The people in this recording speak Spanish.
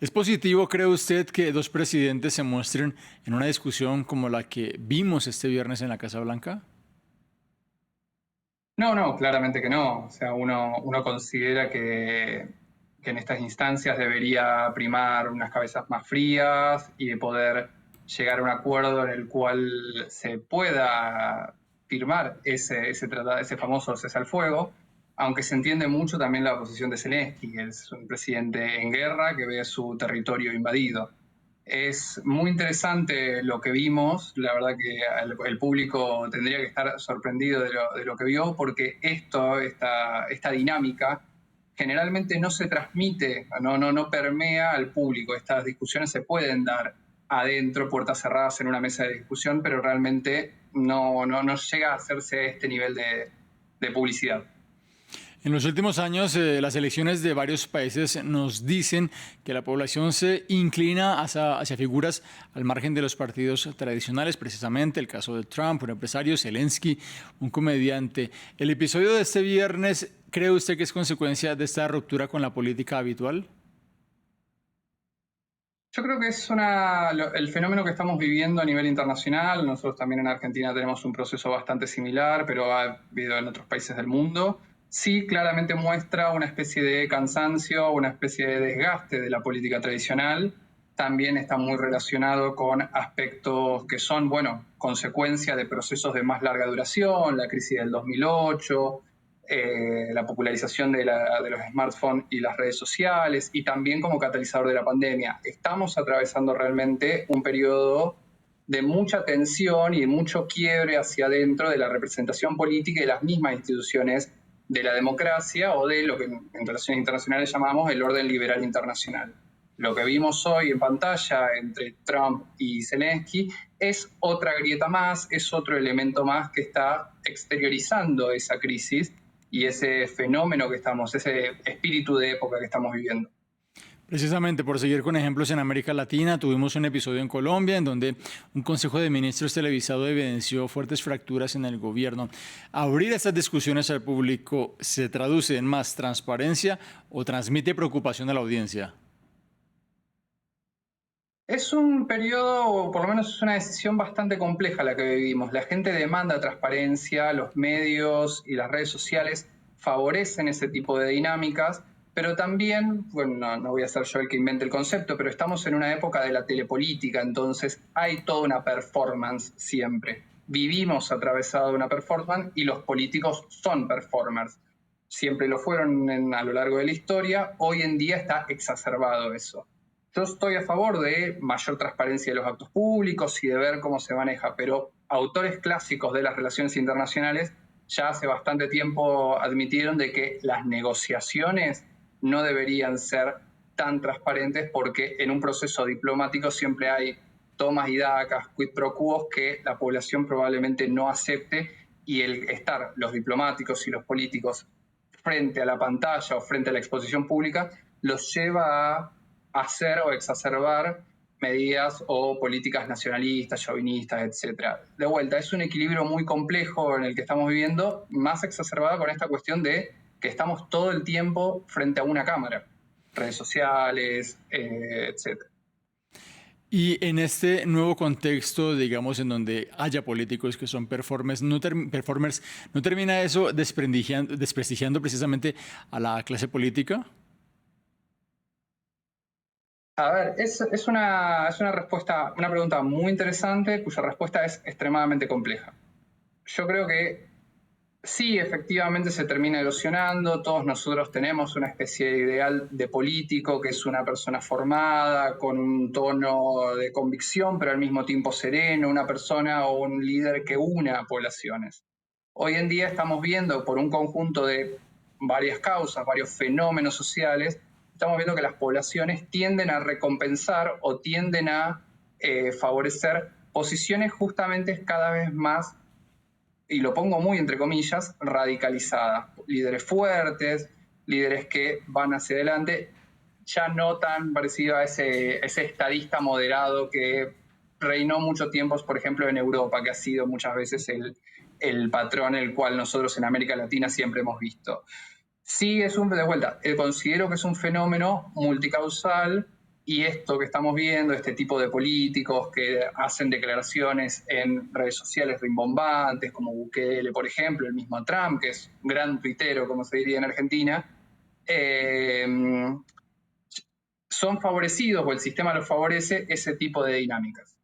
¿Es positivo, cree usted, que dos presidentes se muestren en una discusión como la que vimos este viernes en la Casa Blanca? No, no, claramente que no. O sea, uno considera que en estas instancias debería primar unas cabezas más frías y de poder llegar a un acuerdo en el cual se pueda firmar ese famoso cese al fuego, aunque se entiende mucho también la posición de Zelensky, que es un presidente en guerra que ve su territorio invadido. Es muy interesante lo que vimos, la verdad que el público tendría que estar sorprendido de lo que vio, porque esta dinámica generalmente no se transmite, no permea al público. Estas discusiones se pueden dar adentro, puertas cerradas en una mesa de discusión, pero realmente no llega a hacerse este nivel de publicidad. En los últimos años, las elecciones de varios países nos dicen que la población se inclina hacia figuras al margen de los partidos tradicionales, precisamente el caso de Trump, un empresario, Zelensky, un comediante. ¿El episodio de este viernes cree usted que es consecuencia de esta ruptura con la política habitual? Yo creo que es el fenómeno que estamos viviendo a nivel internacional. Nosotros también en Argentina tenemos un proceso bastante similar, pero ha habido en otros países del mundo. Sí, claramente muestra una especie de cansancio, una especie de desgaste de la política tradicional. También está muy relacionado con aspectos que son, bueno, consecuencia de procesos de más larga duración, la crisis del 2008, la popularización de los smartphones y las redes sociales, y también como catalizador de la pandemia. Estamos atravesando realmente un periodo de mucha tensión y de mucho quiebre hacia adentro de la representación política y de las mismas instituciones de la democracia, o de lo que en relaciones internacionales llamamos el orden liberal internacional. Lo que vimos hoy en pantalla entre Trump y Zelensky es otra grieta más, es otro elemento más que está exteriorizando esa crisis y ese fenómeno que ese espíritu de época que estamos viviendo. Precisamente por seguir con ejemplos en América Latina, tuvimos un episodio en Colombia en donde un Consejo de Ministros televisado evidenció fuertes fracturas en el gobierno. ¿Abrir estas discusiones al público se traduce en más transparencia o transmite preocupación a la audiencia? Es un periodo, o por lo menos es una decisión bastante compleja la que vivimos. La gente demanda transparencia, los medios y las redes sociales favorecen ese tipo de dinámicas, pero también, bueno, no voy a ser yo el que invente el concepto, pero estamos en una época de la telepolítica, entonces hay toda una performance siempre. Vivimos atravesado de una performance y los políticos son performers. Siempre lo fueron a lo largo de la historia, hoy en día está exacerbado eso. Yo estoy a favor de mayor transparencia de los actos públicos y de ver cómo se maneja, pero autores clásicos de las relaciones internacionales ya hace bastante tiempo admitieron de que las negociaciones no deberían ser tan transparentes, porque en un proceso diplomático siempre hay tomas y dacas, quid pro quo, que la población probablemente no acepte, y el estar los diplomáticos y los políticos frente a la pantalla o frente a la exposición pública los lleva a hacer o exacerbar medidas o políticas nacionalistas, chauvinistas, etc. De vuelta, es un equilibrio muy complejo en el que estamos viviendo, más exacerbado con esta cuestión de que estamos todo el tiempo frente a una cámara, redes sociales, etc. Y en este nuevo contexto, digamos, en donde haya políticos que son performers, ¿no termina eso desprestigiando precisamente a la clase política? A ver, es una respuesta, una pregunta muy interesante cuya respuesta es extremadamente compleja. Yo creo que sí, efectivamente se termina erosionando. Todos nosotros tenemos una especie de ideal de político, que es una persona formada, con un tono de convicción, pero al mismo tiempo sereno, una persona o un líder que una a poblaciones. Hoy en día estamos viendo, por un conjunto de varias causas, varios fenómenos sociales, estamos viendo que las poblaciones tienden a recompensar o tienden a favorecer posiciones justamente cada vez más, y lo pongo muy entre comillas, radicalizadas. Líderes fuertes, líderes que van hacia adelante, ya no tan parecido a ese estadista moderado que reinó mucho tiempo, por ejemplo, en Europa, que ha sido muchas veces el patrón el cual nosotros en América Latina siempre hemos visto. Sí, de vuelta, considero que es un fenómeno multicausal, y esto que estamos viendo, este tipo de políticos que hacen declaraciones en redes sociales rimbombantes, como Bukele, por ejemplo, el mismo Trump, que es un gran tuitero, como se diría en Argentina, son favorecidos, o el sistema los favorece, ese tipo de dinámicas.